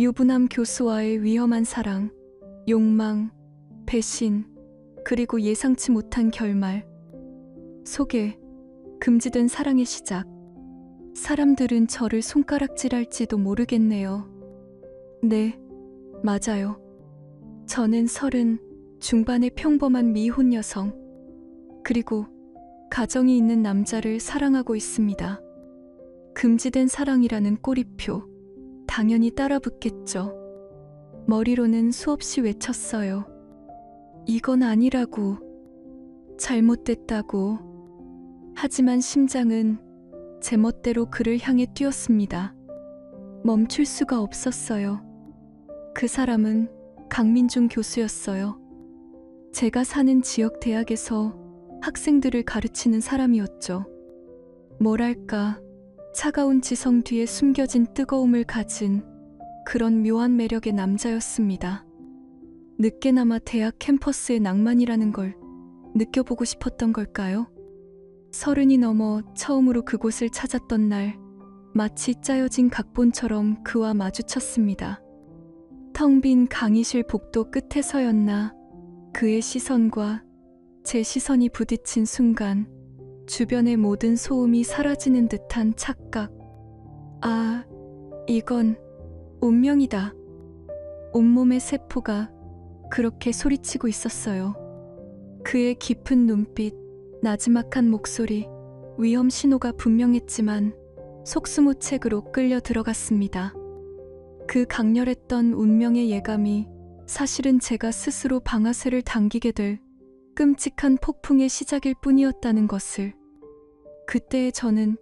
유부남 교수와의 위험한 사랑, 욕망, 배신, 그리고 예상치 못한 결말. 소개, 금지된 사랑의 시작. 사람들은 저를 손가락질할지도 모르겠네요. 네, 맞아요. 저는 30 중반의 평범한 미혼 여성, 그리고 가정이 있는 남자를 사랑하고 있습니다. 금지된 사랑이라는 꼬리표, 당연히 따라붙겠죠. 머리로는 수없이 외쳤어요. 이건 아니라고, 잘못됐다고. 하지만 심장은 제 멋대로 그를 향해 뛰었습니다. 멈출 수가 없었어요. 그 사람은 강민중 교수였어요. 제가 사는 지역 대학에서 학생들을 가르치는 사람이었죠. 뭐랄까, 차가운 지성 뒤에 숨겨진 뜨거움을 가진 그런 묘한 매력의 남자였습니다. 늦게나마 대학 캠퍼스의 낭만이라는 걸 느껴보고 싶었던 걸까요? 30이 넘어 처음으로 그곳을 찾았던 날, 마치 짜여진 각본처럼 그와 마주쳤습니다. 텅 빈 강의실 복도 끝에서였나, 그의 시선과 제 시선이 부딪힌 순간 주변의 모든 소음이 사라지는 듯한 착각. 아, 이건 운명이다. 온몸의 세포가 그렇게 소리치고 있었어요. 그의 깊은 눈빛, 나지막한 목소리, 위험 신호가 분명했지만 속수무책으로 끌려 들어갔습니다. 그 강렬했던 운명의 예감이 사실은 제가 스스로 방아쇠를 당기게 될 끔찍한 폭풍의 시작일 뿐이었다는 것을 그때의 저는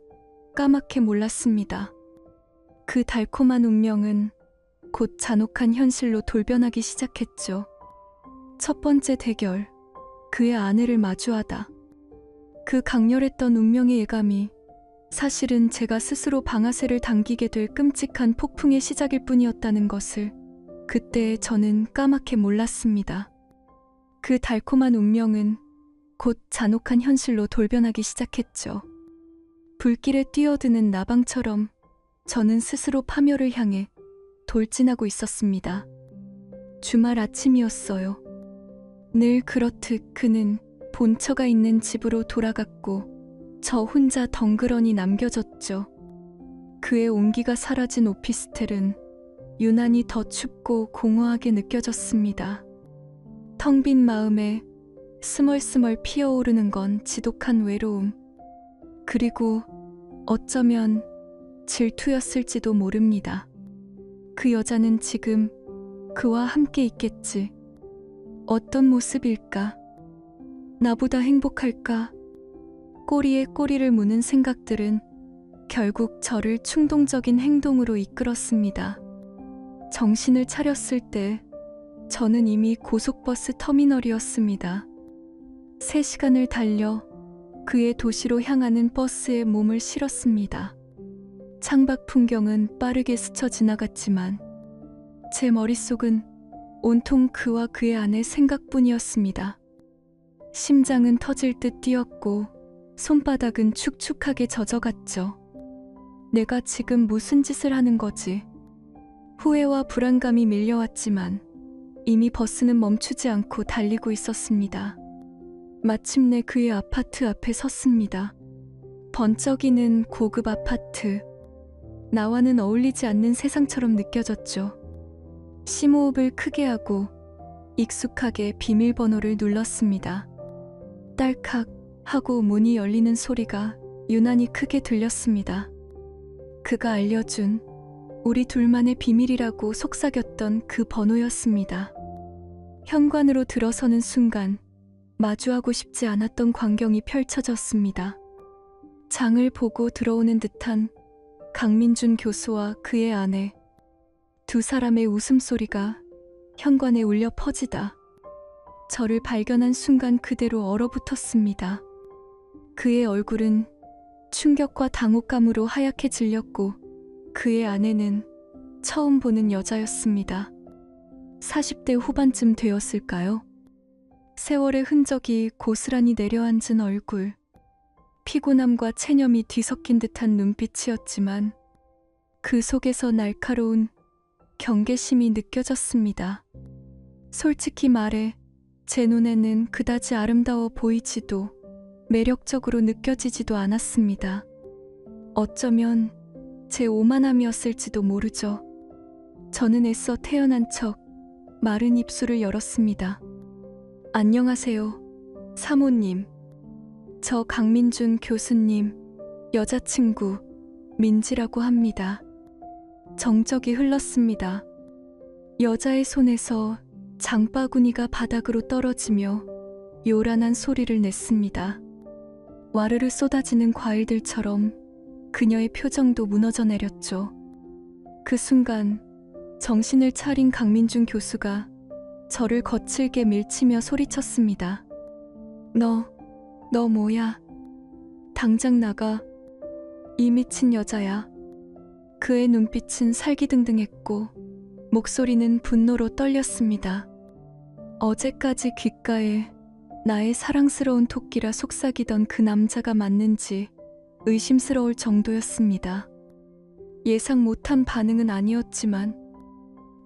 까맣게 몰랐습니다. 그 달콤한 운명은 곧 잔혹한 현실로 돌변하기 시작했죠. 첫 번째 대결, 그의 아내를 마주하다. 그 강렬했던 운명의 예감이 사실은 제가 스스로 방아쇠를 당기게 될 끔찍한 폭풍의 시작일 뿐이었다는 것을 그때의 저는 까맣게 몰랐습니다. 그 달콤한 운명은 곧 잔혹한 현실로 돌변하기 시작했죠. 불길에 뛰어드는 나방처럼 저는 스스로 파멸을 향해 돌진하고 있었습니다. 주말 아침이었어요. 늘 그렇듯 그는 본처가 있는 집으로 돌아갔고 저 혼자 덩그러니 남겨졌죠. 그의 온기가 사라진 오피스텔은 유난히 더 춥고 공허하게 느껴졌습니다. 텅 빈 마음에 스멀스멀 피어오르는 건 지독한 외로움, 그리고 어쩌면 질투였을지도 모릅니다. 그 여자는 지금 그와 함께 있겠지. 어떤 모습일까? 나보다 행복할까? 꼬리에 꼬리를 무는 생각들은 결국 저를 충동적인 행동으로 이끌었습니다. 정신을 차렸을 때 저는 이미 고속버스 터미널이었습니다. 3시간을 달려 그의 도시로 향하는 버스에 몸을 실었습니다. 창밖 풍경은 빠르게 스쳐 지나갔지만 제 머릿속은 온통 그와 그의 아내 생각뿐이었습니다. 심장은 터질 듯 뛰었고 손바닥은 축축하게 젖어갔죠. 내가 지금 무슨 짓을 하는 거지? 후회와 불안감이 밀려왔지만 이미 버스는 멈추지 않고 달리고 있었습니다. 마침내 그의 아파트 앞에 섰습니다. 번쩍이는 고급 아파트. 나와는 어울리지 않는 세상처럼 느껴졌죠. 심호흡을 크게 하고 익숙하게 비밀번호를 눌렀습니다. 딸칵 하고 문이 열리는 소리가 유난히 크게 들렸습니다. 그가 알려준 우리 둘만의 비밀이라고 속삭였던 그 번호였습니다. 현관으로 들어서는 순간 마주하고 싶지 않았던 광경이 펼쳐졌습니다. 장을 보고 들어오는 듯한 강민준 교수와 그의 아내, 두 사람의 웃음소리가 현관에 울려 퍼지다 저를 발견한 순간 그대로 얼어붙었습니다. 그의 얼굴은 충격과 당혹감으로 하얗게 질렸고 그의 아내는 처음 보는 여자였습니다. 40대 후반쯤 되었을까요? 세월의 흔적이 고스란히 내려앉은 얼굴, 피곤함과 체념이 뒤섞인 듯한 눈빛이었지만 그 속에서 날카로운 경계심이 느껴졌습니다. 솔직히 말해 제 눈에는 그다지 아름다워 보이지도 매력적으로 느껴지지도 않았습니다. 어쩌면 제 오만함이었을지도 모르죠. 저는 애써 태어난 척 마른 입술을 열었습니다. 안녕하세요, 사모님. 저 강민준 교수님 여자친구 민지라고 합니다. 정적이 흘렀습니다. 여자의 손에서 장바구니가 바닥으로 떨어지며 요란한 소리를 냈습니다. 와르르 쏟아지는 과일들처럼 그녀의 표정도 무너져 내렸죠. 그 순간 정신을 차린 강민준 교수가 저를 거칠게 밀치며 소리쳤습니다. 너 뭐야? 당장 나가. 이 미친 여자야. 그의 눈빛은 살기등등했고 목소리는 분노로 떨렸습니다. 어제까지 귓가에 나의 사랑스러운 토끼라 속삭이던 그 남자가 맞는지 의심스러울 정도였습니다. 예상 못한 반응은 아니었지만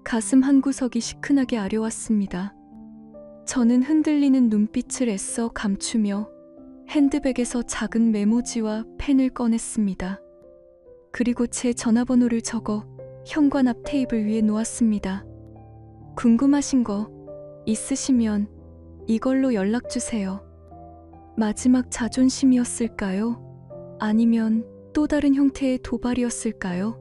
가슴 한구석이 시큰하게 아려왔습니다. 저는 흔들리는 눈빛을 애써 감추며 핸드백에서 작은 메모지와 펜을 꺼냈습니다. 그리고 제 전화번호를 적어 현관 앞 테이블 위에 놓았습니다. 궁금하신 거 있으시면 이걸로 연락주세요. 마지막 자존심이었을까요? 아니면 또 다른 형태의 도발이었을까요?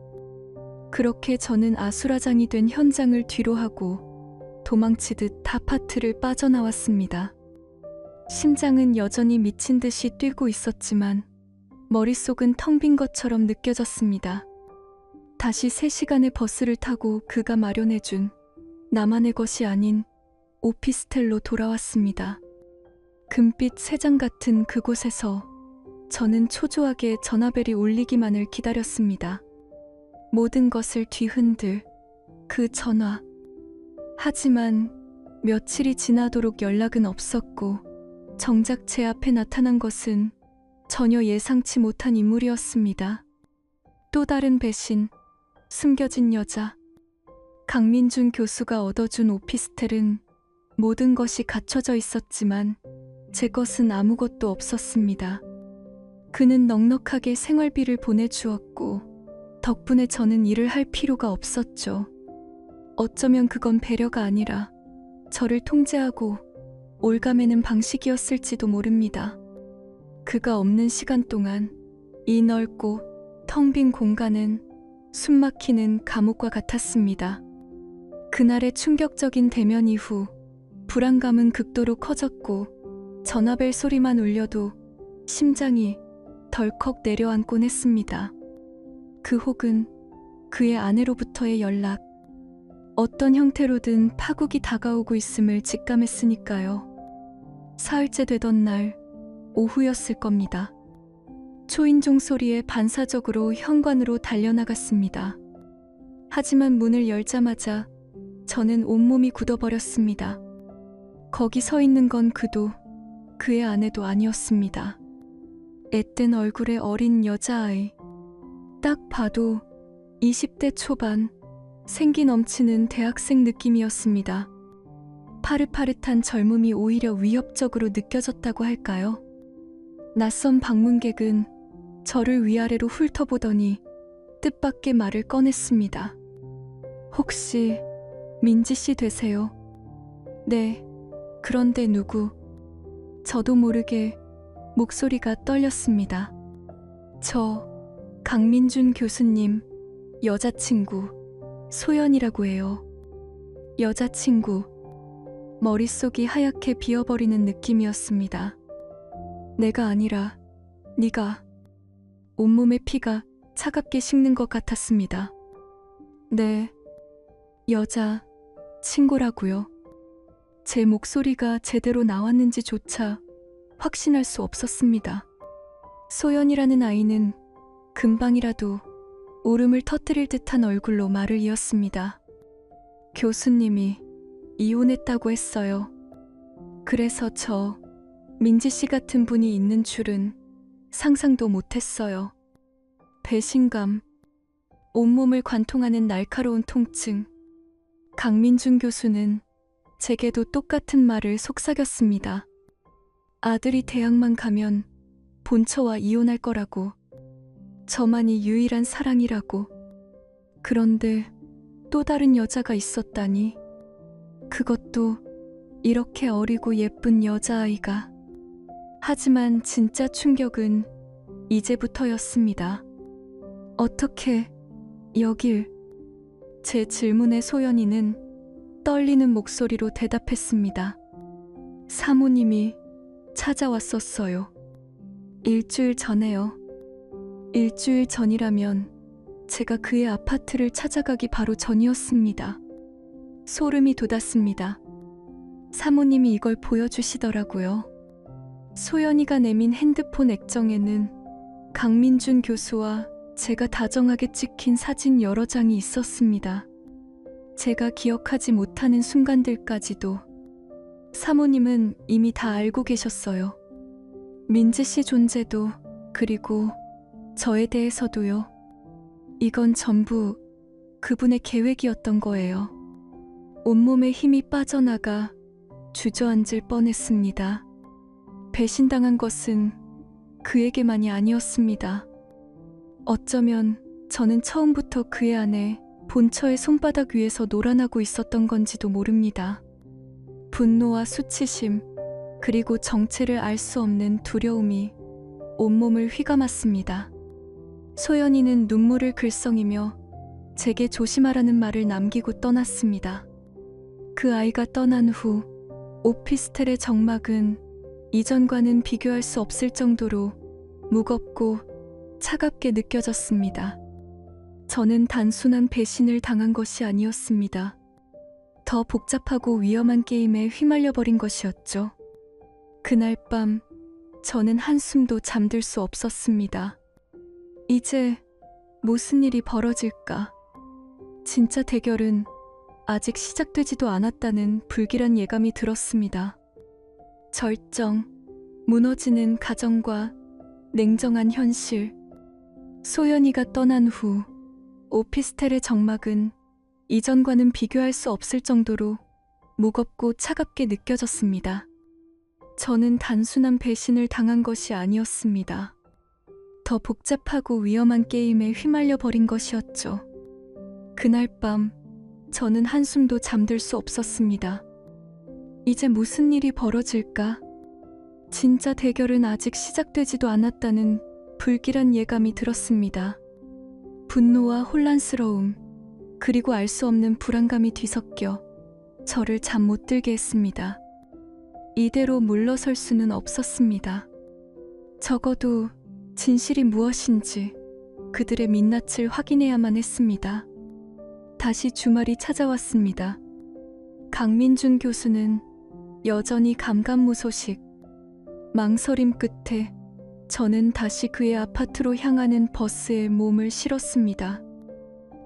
그렇게 저는 아수라장이 된 현장을 뒤로하고 도망치듯 아파트를 빠져나왔습니다. 심장은 여전히 미친 듯이 뛰고 있었지만 머릿속은 텅 빈 것처럼 느껴졌습니다. 다시 3시간의 버스를 타고 그가 마련해준 나만의 것이 아닌 오피스텔로 돌아왔습니다. 금빛 새장 같은 그곳에서 저는 초조하게 전화벨이 울리기만을 기다렸습니다. 모든 것을 뒤흔들 그 전화. 하지만 며칠이 지나도록 연락은 없었고 정작 제 앞에 나타난 것은 전혀 예상치 못한 인물이었습니다. 또 다른 배신, 숨겨진 여자. 강민준 교수가 얻어준 오피스텔은 모든 것이 갖춰져 있었지만 제 것은 아무것도 없었습니다. 그는 넉넉하게 생활비를 보내주었고 덕분에 저는 일을 할 필요가 없었죠. 어쩌면 그건 배려가 아니라 저를 통제하고 올가매는 방식이었을지도 모릅니다. 그가 없는 시간 동안 이 넓고 텅 빈 공간은 숨막히는 감옥과 같았습니다. 그날의 충격적인 대면 이후 불안감은 극도로 커졌고 전화벨 소리만 울려도 심장이 덜컥 내려앉곤 했습니다. 그 혹은 그의 아내로부터의 연락. 어떤 형태로든 파국이 다가오고 있음을 직감했으니까요. 사흘째 되던 날 오후였을 겁니다. 초인종 소리에 반사적으로 현관으로 달려나갔습니다. 하지만 문을 열자마자 저는 온몸이 굳어버렸습니다. 거기 서 있는 건 그도 그의 아내도 아니었습니다. 앳된 얼굴의 어린 여자아이. 딱 봐도 20대 초반, 생기 넘치는 대학생 느낌이었습니다. 파릇파릇한 젊음이 오히려 위협적으로 느껴졌다고 할까요? 낯선 방문객은 저를 위아래로 훑어보더니 뜻밖의 말을 꺼냈습니다. 혹시 민지 씨 되세요? 네, 그런데 누구? 저도 모르게 목소리가 떨렸습니다. 저 강민준 교수님 여자친구 소연이라고 해요. 여자친구. 머릿속이 하얗게 비어버리는 느낌이었습니다. 내가 아니라 네가. 온몸의 피가 차갑게 식는 것 같았습니다. 네, 여자 친구라고요. 제 목소리가 제대로 나왔는지조차 확신할 수 없었습니다. 소연이라는 아이는 금방이라도 울음을 터뜨릴 듯한 얼굴로 말을 이었습니다. 교수님이 이혼했다고 했어요. 그래서 저 민지 씨 같은 분이 있는 줄은 상상도 못했어요. 배신감, 온몸을 관통하는 날카로운 통증, 강민준 교수는 제게도 똑같은 말을 속삭였습니다. 아들이 대학만 가면 본처와 이혼할 거라고, 저만이 유일한 사랑이라고. 그런데 또 다른 여자가 있었다니. 그것도 이렇게 어리고 예쁜 여자아이가. 하지만 진짜 충격은 이제부터였습니다. 어떻게 여길? 제 질문에 소연이는 떨리는 목소리로 대답했습니다. 사모님이 찾아왔었어요. 일주일 전에요. 일주일 전이라면 제가 그의 아파트를 찾아가기 바로 전이었습니다. 소름이 돋았습니다. 사모님이 이걸 보여주시더라고요. 소연이가 내민 핸드폰 액정에는 강민준 교수와 제가 다정하게 찍힌 사진 여러 장이 있었습니다. 제가 기억하지 못하는 순간들까지도. 사모님은 이미 다 알고 계셨어요. 민지 씨 존재도, 그리고 저에 대해서도요. 이건 전부 그분의 계획이었던 거예요. 온몸에 힘이 빠져나가 주저앉을 뻔했습니다. 배신당한 것은 그에게만이 아니었습니다. 어쩌면 저는 처음부터 그의 안에 본처의 손바닥 위에서 놀아나고 있었던 건지도 모릅니다. 분노와 수치심, 그리고 정체를 알 수 없는 두려움이 온몸을 휘감았습니다. 소연이는 눈물을 글썽이며 제게 조심하라는 말을 남기고 떠났습니다. 그 아이가 떠난 후 오피스텔의 정막은 이전과는 비교할 수 없을 정도로 무겁고 차갑게 느껴졌습니다. 저는 단순한 배신을 당한 것이 아니었습니다. 더 복잡하고 위험한 게임에 휘말려버린 것이었죠. 그날 밤 저는 한숨도 잠들 수 없었습니다. 이제 무슨 일이 벌어질까? 진짜 대결은 아직 시작되지도 않았다는 불길한 예감이 들었습니다. 절정, 무너지는 가정과 냉정한 현실. 소연이가 떠난 후 오피스텔의 정막은 이전과는 비교할 수 없을 정도로 무겁고 차갑게 느껴졌습니다. 저는 단순한 배신을 당한 것이 아니었습니다. 더 복잡하고 위험한 게임에 휘말려 버린 것이었죠. 그날 밤 저는 한숨도 잠들 수 없었습니다. 이제 무슨 일이 벌어질까? 진짜 대결은 아직 시작되지도 않았다는 불길한 예감이 들었습니다. 분노와 혼란스러움, 그리고 알 수 없는 불안감이 뒤섞여 저를 잠 못 들게 했습니다. 이대로 물러설 수는 없었습니다. 적어도 진실이 무엇인지 그들의 민낯을 확인해야만 했습니다. 다시 주말이 찾아왔습니다. 강민준 교수는 여전히 감감무소식. 망설임 끝에 저는 다시 그의 아파트로 향하는 버스에 몸을 실었습니다.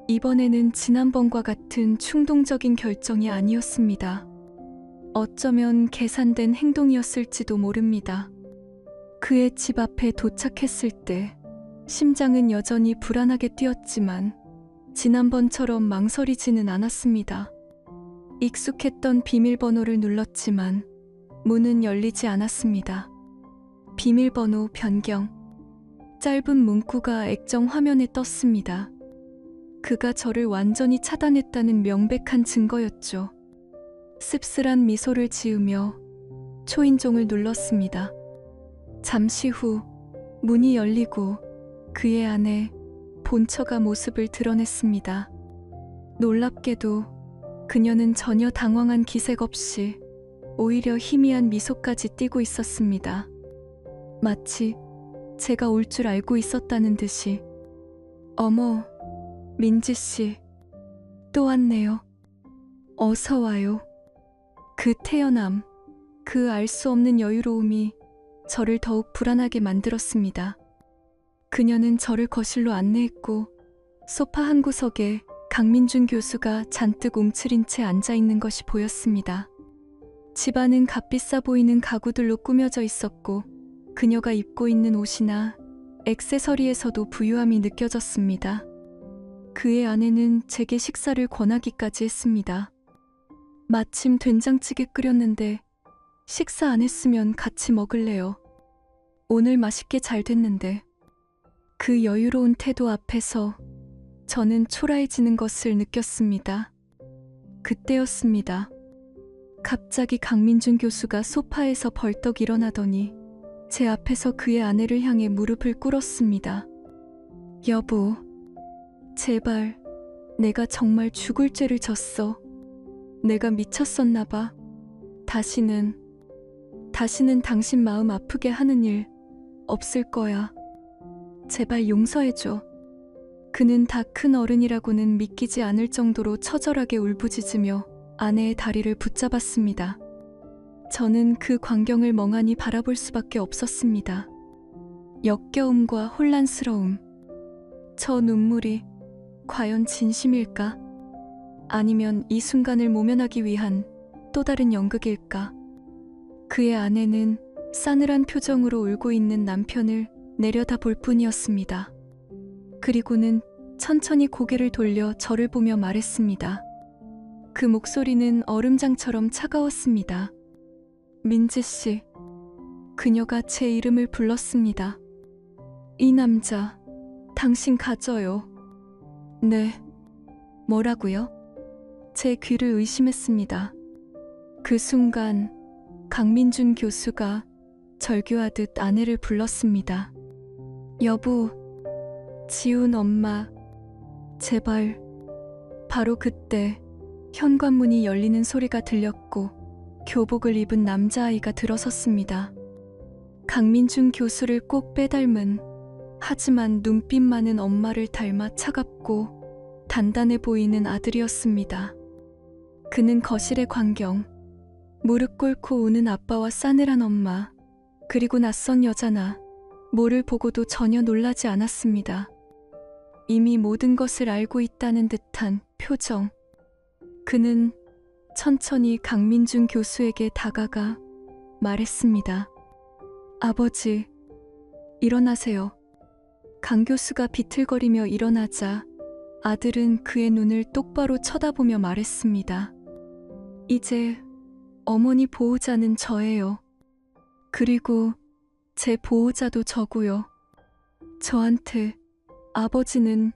이번에는 지난번과 같은 충동적인 결정이 아니었습니다. 어쩌면 계산된 행동이었을지도 모릅니다. 그의 집 앞에 도착했을 때 심장은 여전히 불안하게 뛰었지만 지난번처럼 망설이지는 않았습니다. 익숙했던 비밀번호를 눌렀지만 문은 열리지 않았습니다. 비밀번호 변경. 짧은 문구가 액정 화면에 떴습니다. 그가 저를 완전히 차단했다는 명백한 증거였죠. 씁쓸한 미소를 지으며 초인종을 눌렀습니다. 잠시 후 문이 열리고 그의 안에 본처가 모습을 드러냈습니다. 놀랍게도 그녀는 전혀 당황한 기색 없이 오히려 희미한 미소까지 띠고 있었습니다. 마치 제가 올 줄 알고 있었다는 듯이. 어머, 민지 씨, 또 왔네요. 어서 와요. 그 태연함, 그 알 수 없는 여유로움이 저를 더욱 불안하게 만들었습니다. 그녀는 저를 거실로 안내했고 소파 한 구석에 강민준 교수가 잔뜩 움츠린 채 앉아있는 것이 보였습니다. 집안은 값비싸 보이는 가구들로 꾸며져 있었고 그녀가 입고 있는 옷이나 액세서리에서도 부유함이 느껴졌습니다. 그의 아내는 제게 식사를 권하기까지 했습니다. 마침 된장찌개 끓였는데 식사 안 했으면 같이 먹을래요. 오늘 맛있게 잘 됐는데. 그 여유로운 태도 앞에서 저는 초라해지는 것을 느꼈습니다. 그때였습니다. 갑자기 강민준 교수가 소파에서 벌떡 일어나더니 제 앞에서 그의 아내를 향해 무릎을 꿇었습니다. 여보, 제발, 내가 정말 죽을 죄를 졌어. 내가 미쳤었나 봐. 다시는 당신 마음 아프게 하는 일 없을 거야. 제발 용서해줘. 그는 다 큰 어른이라고는 믿기지 않을 정도로 처절하게 울부짖으며 아내의 다리를 붙잡았습니다. 저는 그 광경을 멍하니 바라볼 수밖에 없었습니다. 역겨움과 혼란스러움. 저 눈물이 과연 진심일까? 아니면 이 순간을 모면하기 위한 또 다른 연극일까? 그의 아내는 싸늘한 표정으로 울고 있는 남편을 내려다볼 뿐이었습니다. 그리고는 천천히 고개를 돌려 저를 보며 말했습니다. 그 목소리는 얼음장처럼 차가웠습니다. 민지 씨, 그녀가 제 이름을 불렀습니다. 이 남자, 당신 가져요. 네. 뭐라고요? 제 귀를 의심했습니다. 그 순간 강민준 교수가 절규하듯 아내를 불렀습니다. 여보, 지훈 엄마, 제발. 바로 그때 현관문이 열리는 소리가 들렸고 교복을 입은 남자아이가 들어섰습니다. 강민준 교수를 꼭 빼닮은, 하지만 눈빛만은 엄마를 닮아 차갑고 단단해 보이는 아들이었습니다. 그는 거실의 광경, 무릎 꿇고 우는 아빠와 싸늘한 엄마, 그리고 낯선 여자나 뭐를 보고도 전혀 놀라지 않았습니다. 이미 모든 것을 알고 있다는 듯한 표정. 그는 천천히 강민준 교수에게 다가가 말했습니다. 아버지, 일어나세요. 강 교수가 비틀거리며 일어나자 아들은 그의 눈을 똑바로 쳐다보며 말했습니다. 이제 어머니 보호자는 저예요. 그리고 제 보호자도 저고요. 저한테 아버지는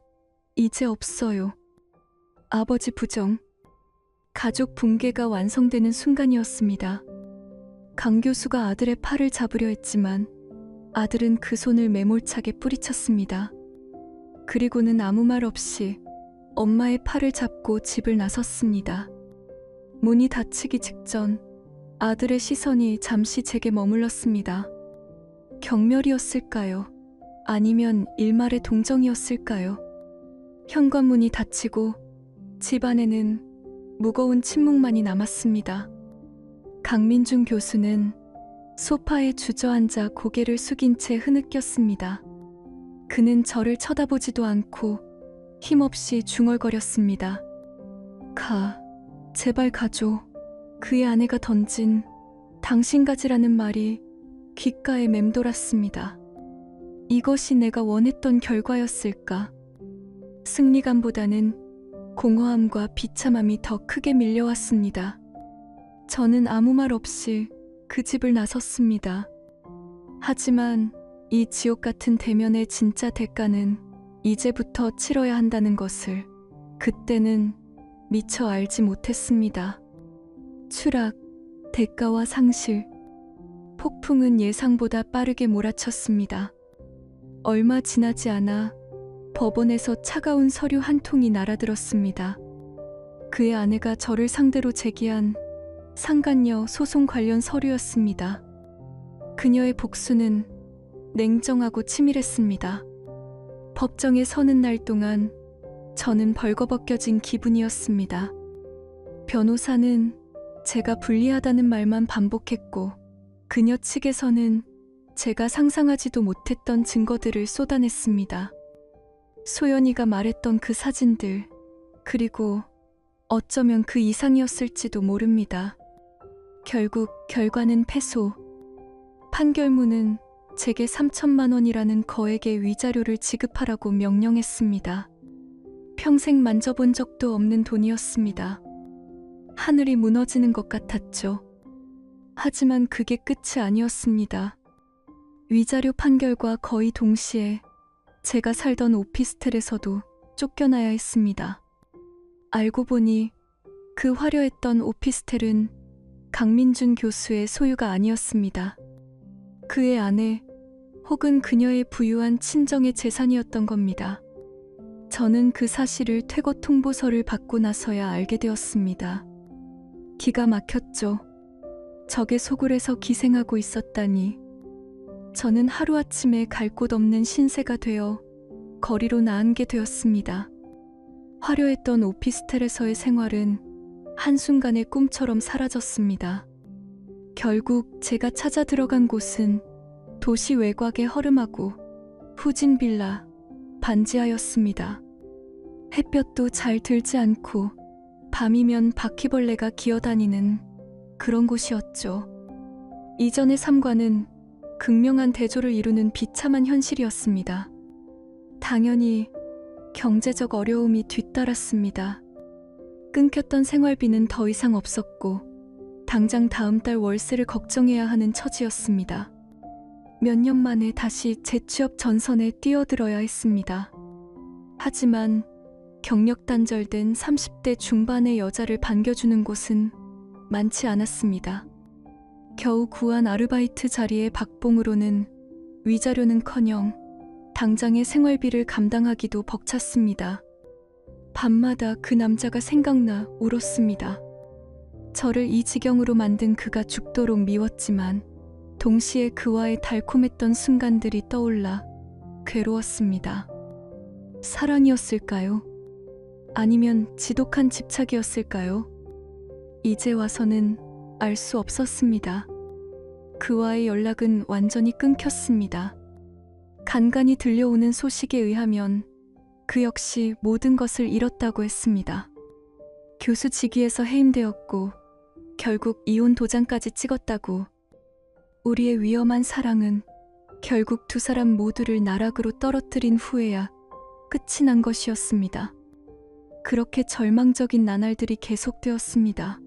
이제 없어요. 아버지 부정. 가족 붕괴가 완성되는 순간이었습니다. 강 교수가 아들의 팔을 잡으려 했지만 아들은 그 손을 매몰차게 뿌리쳤습니다. 그리고는 아무 말 없이 엄마의 팔을 잡고 집을 나섰습니다. 문이 닫히기 직전 아들의 시선이 잠시 제게 머물렀습니다. 경멸이었을까요? 아니면 일말의 동정이었을까요? 현관문이 닫히고 집 안에는 무거운 침묵만이 남았습니다. 강민준 교수는 소파에 주저앉아 고개를 숙인 채 흐느꼈습니다. 그는 저를 쳐다보지도 않고 힘없이 중얼거렸습니다. 제발 가줘. 그의 아내가 던진 당신 가지라는 말이 귓가에 맴돌았습니다. 이것이 내가 원했던 결과였을까? 승리감보다는 공허함과 비참함이 더 크게 밀려왔습니다. 저는 아무 말 없이 그 집을 나섰습니다. 하지만 이 지옥 같은 대면의 진짜 대가는 이제부터 치러야 한다는 것을 그때는 미처 알지 못했습니다. 추락, 대가와 상실, 폭풍은 예상보다 빠르게 몰아쳤습니다. 얼마 지나지 않아 법원에서 차가운 서류 한 통이 날아들었습니다. 그의 아내가 저를 상대로 제기한 상간녀 소송 관련 서류였습니다. 그녀의 복수는 냉정하고 치밀했습니다. 법정에 서는 날 동안 저는 벌거벗겨진 기분이었습니다. 변호사는 제가 불리하다는 말만 반복했고 그녀 측에서는 제가 상상하지도 못했던 증거들을 쏟아냈습니다. 소연이가 말했던 그 사진들, 그리고 어쩌면 그 이상이었을지도 모릅니다. 결국 결과는 패소. 판결문은 제게 3천만 원이라는 거액의 위자료를 지급하라고 명령했습니다. 평생 만져본 적도 없는 돈이었습니다. 하늘이 무너지는 것 같았죠. 하지만 그게 끝이 아니었습니다. 위자료 판결과 거의 동시에 제가 살던 오피스텔에서도 쫓겨나야 했습니다. 알고 보니 그 화려했던 오피스텔은 강민준 교수의 소유가 아니었습니다. 그의 아내 혹은 그녀의 부유한 친정의 재산이었던 겁니다. 저는 그 사실을 퇴거 통보서를 받고 나서야 알게 되었습니다. 기가 막혔죠. 적의 소굴에서 기생하고 있었다니. 저는 하루아침에 갈 곳 없는 신세가 되어 거리로 나앉게 되었습니다. 화려했던 오피스텔에서의 생활은 한순간에 꿈처럼 사라졌습니다. 결국 제가 찾아 들어간 곳은 도시 외곽의 허름하고 후진 빌라 반지하였습니다. 햇볕도 잘 들지 않고 밤이면 바퀴벌레가 기어다니는 그런 곳이었죠. 이전의 삶과는 극명한 대조를 이루는 비참한 현실이었습니다. 당연히 경제적 어려움이 뒤따랐습니다. 끊겼던 생활비는 더 이상 없었고 당장 다음 달 월세를 걱정해야 하는 처지였습니다. 몇 년 만에 다시 재취업 전선에 뛰어들어야 했습니다. 하지만 경력 단절된 30대 중반의 여자를 반겨주는 곳은 많지 않았습니다. 겨우 구한 아르바이트 자리의 박봉으로는 위자료는커녕 당장의 생활비를 감당하기도 벅찼습니다. 밤마다 그 남자가 생각나 울었습니다. 저를 이 지경으로 만든 그가 죽도록 미웠지만 동시에 그와의 달콤했던 순간들이 떠올라 괴로웠습니다. 사랑이었을까요? 아니면 지독한 집착이었을까요? 이제 와서는 알 수 없었습니다. 그와의 연락은 완전히 끊겼습니다. 간간히 들려오는 소식에 의하면 그 역시 모든 것을 잃었다고 했습니다. 교수 직위에서 해임되었고 결국 이혼 도장까지 찍었다고. 우리의 위험한 사랑은 결국 두 사람 모두를 나락으로 떨어뜨린 후에야 끝이 난 것이었습니다. 그렇게 절망적인 나날들이 계속되었습니다.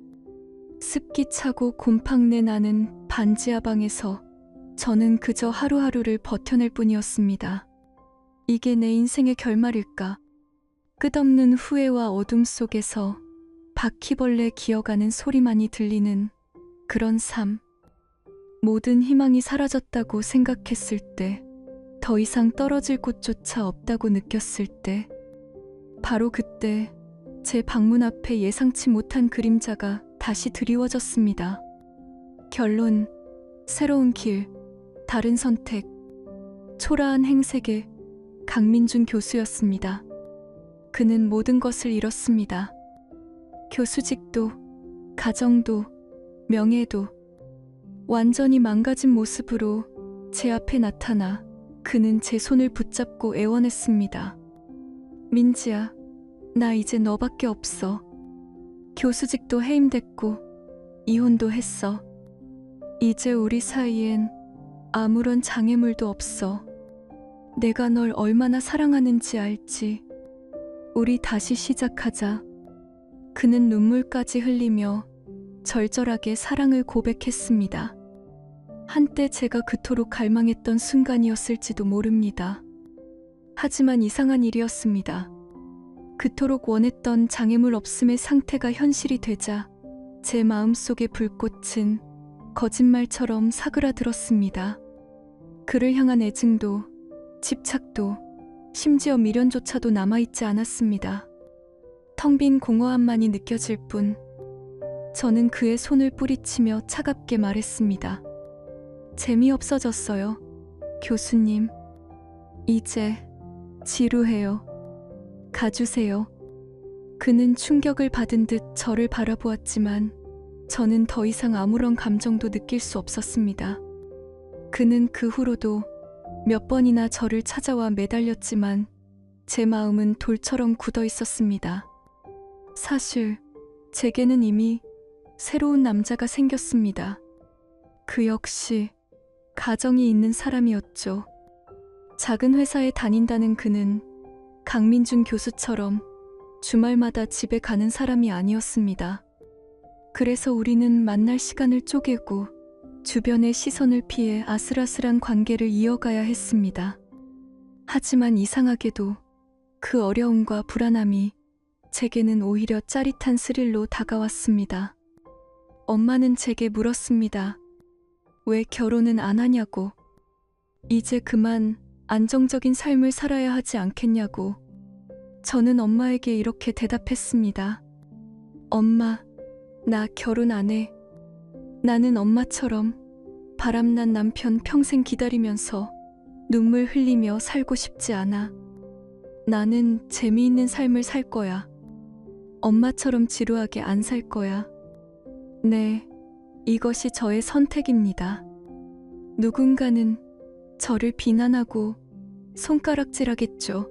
습기 차고 곰팡내 나는 반지하 방에서 저는 그저 하루하루를 버텨낼 뿐이었습니다. 이게 내 인생의 결말일까? 끝없는 후회와 어둠 속에서 바퀴벌레 기어가는 소리만이 들리는 그런 삶. 모든 희망이 사라졌다고 생각했을 때, 더 이상 떨어질 곳조차 없다고 느꼈을 때, 바로 그때 제 방문 앞에 예상치 못한 그림자가 다시 드리워졌습니다. 결론, 새로운 길, 다른 선택, 초라한 행색의 강민준 교수였습니다. 그는 모든 것을 잃었습니다. 교수직도, 가정도, 명예도 완전히 망가진 모습으로 제 앞에 나타나 그는 제 손을 붙잡고 애원했습니다. 민지야, 나 이제 너밖에 없어. 교수직도 해임됐고 이혼도 했어. 이제 우리 사이엔 아무런 장애물도 없어. 내가 널 얼마나 사랑하는지 알지. 우리 다시 시작하자. 그는 눈물까지 흘리며 절절하게 사랑을 고백했습니다. 한때 제가 그토록 갈망했던 순간이었을지도 모릅니다. 하지만 이상한 일이었습니다. 그토록 원했던 장애물 없음의 상태가 현실이 되자 제 마음속의 불꽃은 거짓말처럼 사그라들었습니다. 그를 향한 애증도, 집착도, 심지어 미련조차도 남아있지 않았습니다. 텅 빈 공허함만이 느껴질 뿐. 저는 그의 손을 뿌리치며 차갑게 말했습니다. 재미없어졌어요, 교수님. 이제 지루해요. 가주세요. 그는 충격을 받은 듯 저를 바라보았지만 저는 더 이상 아무런 감정도 느낄 수 없었습니다. 그는 그 후로도 몇 번이나 저를 찾아와 매달렸지만 제 마음은 돌처럼 굳어 있었습니다. 사실 제게는 이미 새로운 남자가 생겼습니다. 그 역시 가정이 있는 사람이었죠. 작은 회사에 다닌다는 그는 강민준 교수처럼 주말마다 집에 가는 사람이 아니었습니다. 그래서 우리는 만날 시간을 쪼개고 주변의 시선을 피해 아슬아슬한 관계를 이어가야 했습니다. 하지만 이상하게도 그 어려움과 불안함이 제게는 오히려 짜릿한 스릴로 다가왔습니다. 엄마는 제게 물었습니다. 왜 결혼은 안 하냐고. 이제 그만 안정적인 삶을 살아야 하지 않겠냐고. 저는 엄마에게 이렇게 대답했습니다. 엄마, 나 결혼 안 해. 나는 엄마처럼 바람난 남편 평생 기다리면서 눈물 흘리며 살고 싶지 않아. 나는 재미있는 삶을 살 거야. 엄마처럼 지루하게 안 살 거야. 네, 이것이 저의 선택입니다. 누군가는 저를 비난하고 손가락질하겠죠.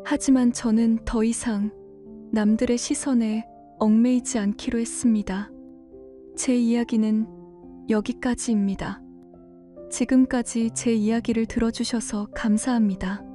하지만 저는 더 이상 남들의 시선에 얽매이지 않기로 했습니다. 제 이야기는 여기까지입니다. 지금까지 제 이야기를 들어주셔서 감사합니다.